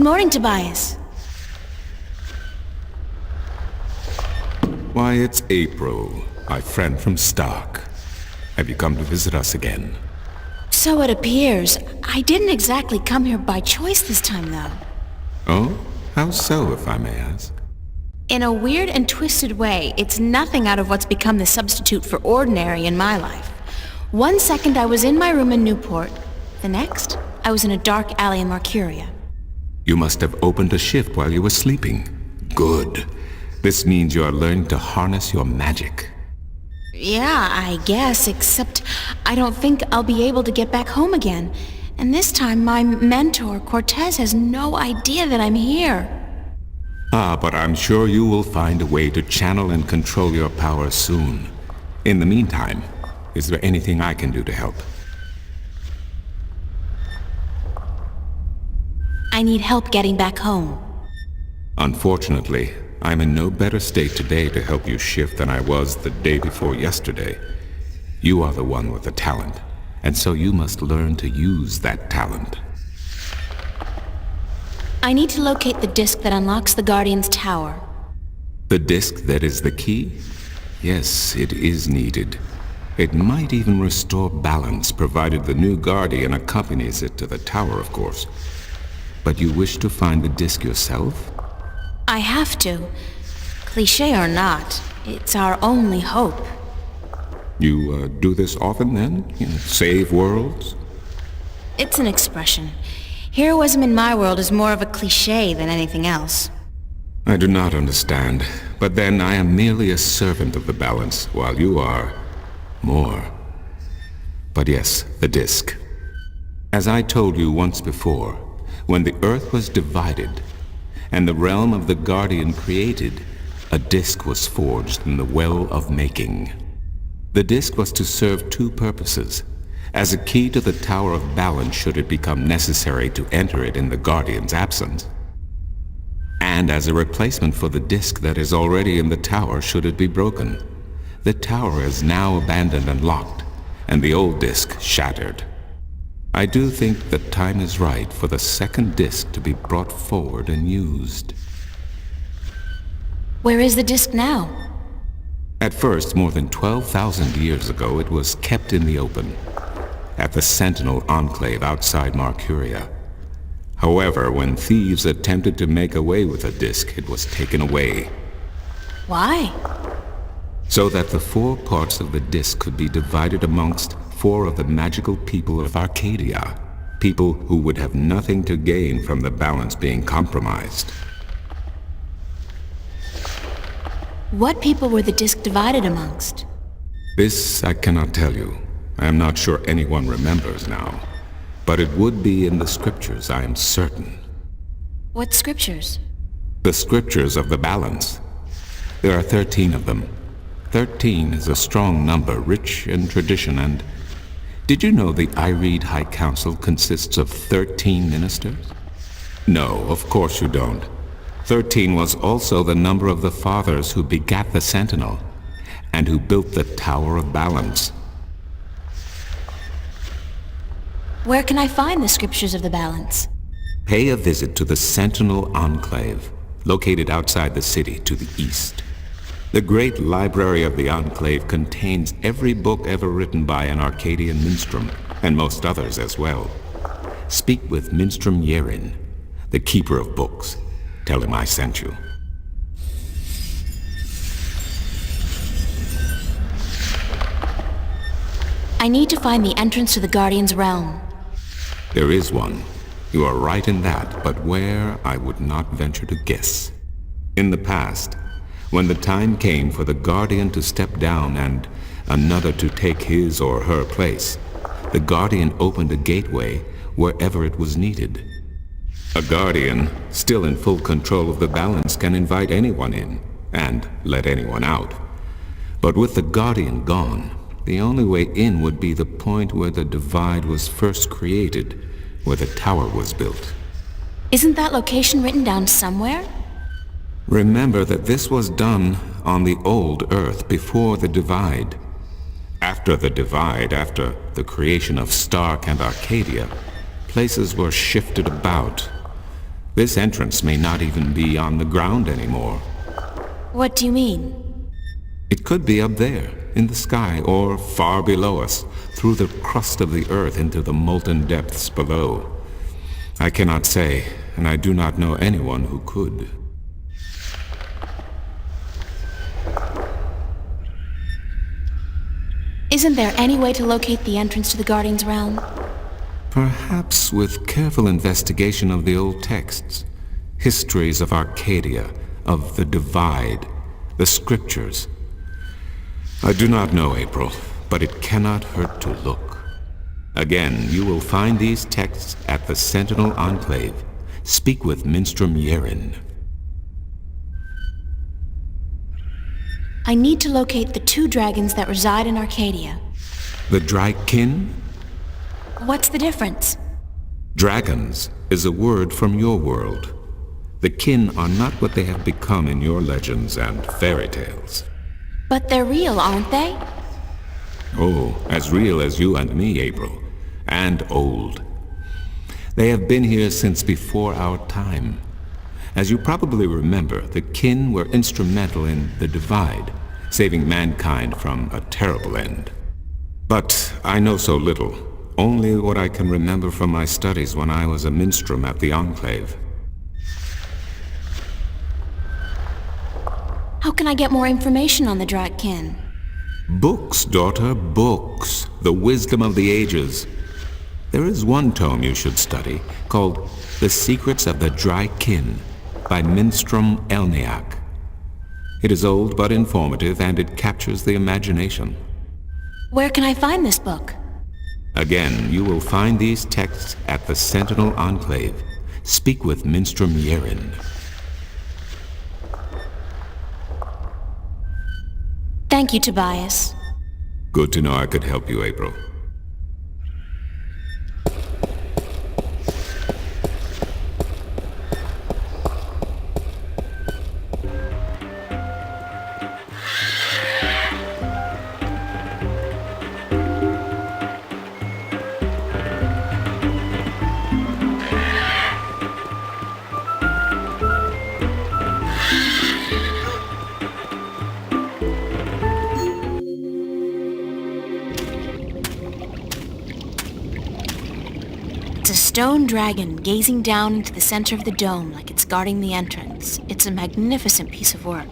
morning, Tobias. Why, it's April, my friend from Stark. Have you come to visit us again? So it appears. I didn't exactly come here by choice this time, though. Oh? How so, if I may ask? In a weird and twisted way, it's nothing out of what's become the substitute for ordinary in my life. One second I was in my room in Newport. The next, I was in a dark alley in Marcuria. You must have opened a shift while you were sleeping. Good. This means you are learning to harness your magic. Yeah, I guess, except I don't think I'll be able to get back home again. And this time my mentor, Cortez, has no idea that I'm here. Ah, but I'm sure you will find a way to channel and control your power soon. In the meantime, is there anything I can do to help? I need help getting back home. Unfortunately, I'm in no better state today to help you shift than I was the day before yesterday. You are the one with the talent, and so you must learn to use that talent. I need to locate the disc that unlocks the Guardian's tower. The disc that is the key? Yes, it is needed. It might even restore balance, provided the new Guardian accompanies it to the tower, of course. But you wish to find the disc yourself? I have to. Cliché or not, it's our only hope. You do this often then? Save worlds? It's an expression. Heroism in my world is more of a cliché than anything else. I do not understand. But then I am merely a servant of the balance, while you are more. But yes, the disc. As I told you once before, when the Earth was divided, and the realm of the Guardian created, a disc was forged in the Well of Making. The disc was to serve two purposes: as a key to the Tower of Balance should it become necessary to enter it in the Guardian's absence, and as a replacement for the disc that is already in the tower should it be broken. The tower is now abandoned and locked, and the old disc shattered. I do think the time is right for the second disc to be brought forward and used. Where is the disc now? At first, more than 12,000 years ago, it was kept in the open, at the Sentinel Enclave outside Marcuria. However, when thieves attempted to make away with the disc, it was taken away. Why? So that the four parts of the disc could be divided amongst four of the magical people of Arcadia, people who would have nothing to gain from the balance being compromised. What people were the disc divided amongst? This I cannot tell you. I am not sure anyone remembers now. But it would be in the scriptures, I am certain. What scriptures? The scriptures of the balance. There are 13 of them. 13 is a strong number, rich in tradition, and... Did you know the Ireed High Council consists of 13 ministers? No, of course you don't. 13 was also the number of the fathers who begat the Sentinel, and who built the Tower of Balance. Where can I find the scriptures of the balance? Pay a visit to the Sentinel Enclave, located outside the city to the east. The great library of the Enclave contains every book ever written by an Arcadian minstrel, and most others as well. Speak with Minstrom Yerin, the keeper of books. Tell him I sent you. I need to find the entrance to the Guardian's realm. There is one. You are right in that, but where, I would not venture to guess. In the past, when the time came for the Guardian to step down and another to take his or her place, the Guardian opened a gateway wherever it was needed. A Guardian, still in full control of the balance, can invite anyone in and let anyone out. But with the Guardian gone, the only way in would be the point where the divide was first created, where the tower was built. Isn't that location written down somewhere? Remember that this was done on the old Earth before the divide. After the divide, after the creation of Stark and Arcadia, places were shifted about. This entrance may not even be on the ground anymore. What do you mean? It could be up there, in the sky, or far below us, through the crust of the earth into the molten depths below. I cannot say, and I do not know anyone who could. Isn't there any way to locate the entrance to the Guardian's realm? Perhaps with careful investigation of the old texts, histories of Arcadia, of the Divide, the scriptures. I do not know, April, but it cannot hurt to look. Again, you will find these texts at the Sentinel Enclave. Speak with Minstrom Yeren. I need to locate the 2 dragons that reside in Arcadia. The Drykin? What's the difference? Dragons is a word from your world. The kin are not what they have become in your legends and fairy tales. But they're real, aren't they? Oh, as real as you and me, April. And old. They have been here since before our time. As you probably remember, the kin were instrumental in the Divide, saving mankind from a terrible end. But I know so little, only what I can remember from my studies when I was a minstrel at the Enclave. How can I get more information on the Drakkin? Books, daughter, books. The wisdom of the ages. There is one tome you should study, called The Secrets of the Drykin, by Minstrom Elniak. It is old but informative, and it captures the imagination. Where can I find this book? Again, you will find these texts at the Sentinel Enclave. Speak with Minstrom Yeren. Thank you, Tobias. Good to know I could help you, April. It's a stone dragon gazing down into the center of the dome like it's guarding the entrance. It's a magnificent piece of work.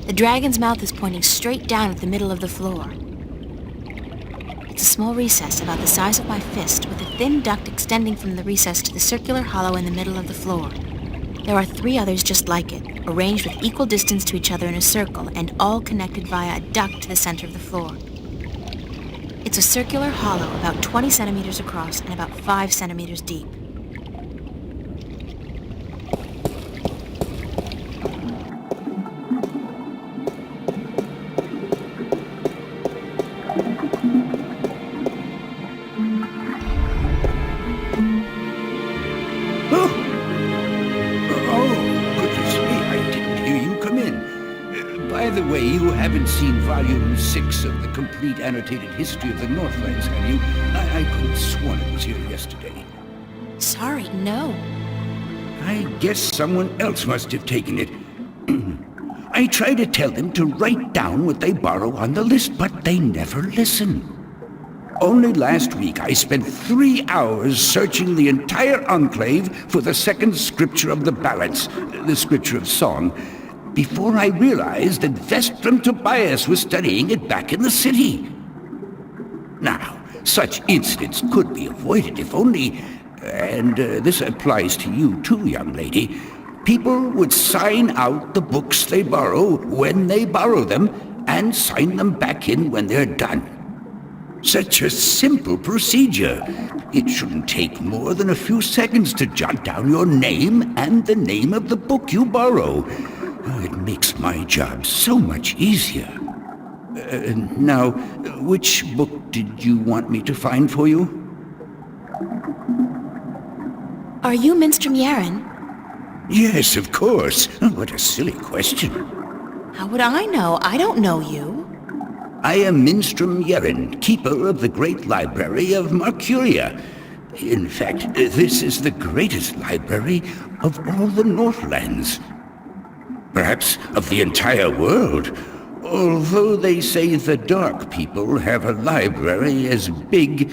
The dragon's mouth is pointing straight down at the middle of the floor. It's a small recess about the size of my fist with a thin duct extending from the recess to the circular hollow in the middle of the floor. There are 3 others just like it, arranged with equal distance to each other in a circle and all connected via a duct to the center of the floor. It's a circular hollow about 20 centimeters across and about 5 centimeters deep. You haven't seen Volume 6 of the complete annotated history of the Northlands, have you? I could have sworn it was here yesterday. Sorry, no. I guess someone else must have taken it. I try to tell them to write down what they borrow on the list, but they never listen. Only last week I spent 3 hours searching the entire Enclave for the second scripture of the balance, the scripture of song, before I realized that Vestrum Tobias was studying it back in the city. Now, such incidents could be avoided if only, and this applies to you too, young lady, people would sign out the books they borrow when they borrow them and sign them back in when they're done. Such a simple procedure. It shouldn't take more than a few seconds to jot down your name and the name of the book you borrow. It makes my job so much easier. Now, which book did you want me to find for you? Are you Minstrom Yeren? Yes, of course. What a silly question. How would I know? I don't know you. I am Minstrom Yeren, keeper of the Great Library of Marcuria. In fact, this is the greatest library of all the Northlands. Perhaps of the entire world. Although they say the Dark People have a library as big,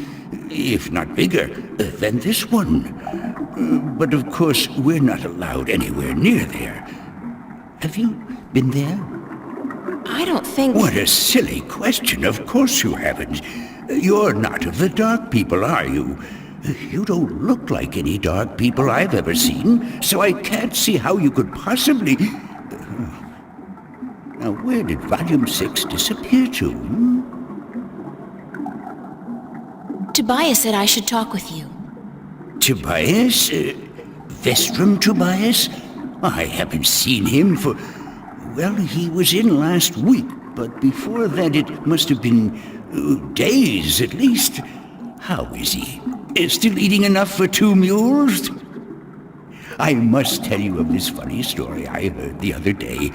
if not bigger, than this one. But of course, we're not allowed anywhere near there. Have you been there? I don't think... What a silly question. Of course you haven't. You're not of the Dark People, are you? You don't look like any Dark People I've ever seen, so I can't see how you could possibly... Now, where did Volume 6 disappear to? Tobias said I should talk with you. Tobias? Vestrum Tobias? I haven't seen him for... Well, he was in last week, but before that it must have been days at least. How is he? Still eating enough for 2 mules? I must tell you of this funny story I heard the other day,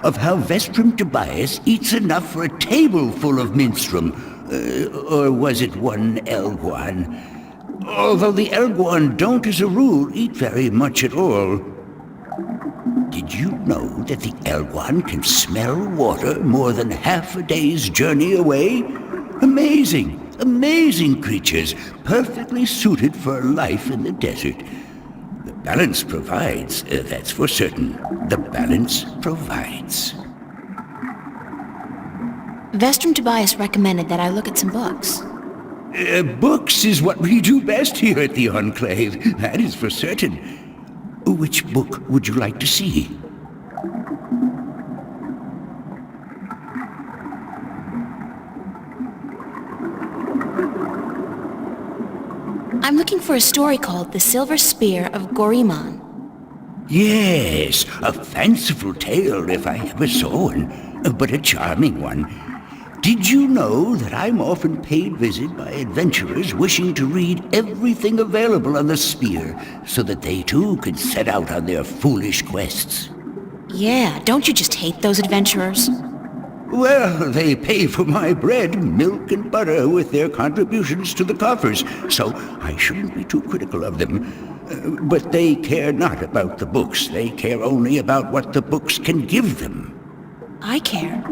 of how Vestrum Tobias eats enough for a table full of minstrum. Or was it one Elguan? Although the Elguan don't as a rule eat very much at all. Did you know that the Elguan can smell water more than half a day's journey away? Amazing, amazing creatures, perfectly suited for life in the desert. The balance provides, that's for certain. The balance provides. Vestrum Tobias recommended that I look at some books. Books is what we do best here at the Enclave, that is for certain. Which book would you like to see? I'm looking for a story called The Silver Spear of Gorimon. Yes, a fanciful tale if I ever saw one, but a charming one. Did you know that I'm often paid visit by adventurers wishing to read everything available on the spear, so that they too can set out on their foolish quests? Yeah, don't you just hate those adventurers? Well, they pay for my bread, milk, and butter with their contributions to the coffers, so I shouldn't be too critical of them. But they care not about the books. They care only about what the books can give them. I care.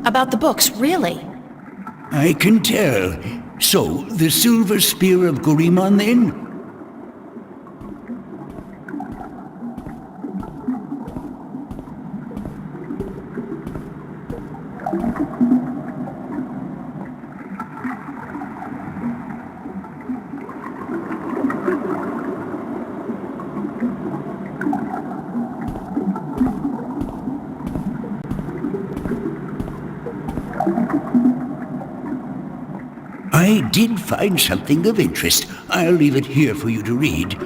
About the books, really? I can tell. So, the Silver Spear of Gorimon, then? I did find something of interest. I'll leave it here for you to read.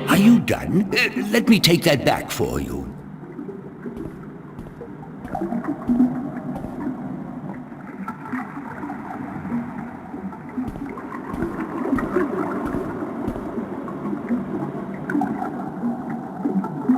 Are you done? Let me take that back for you.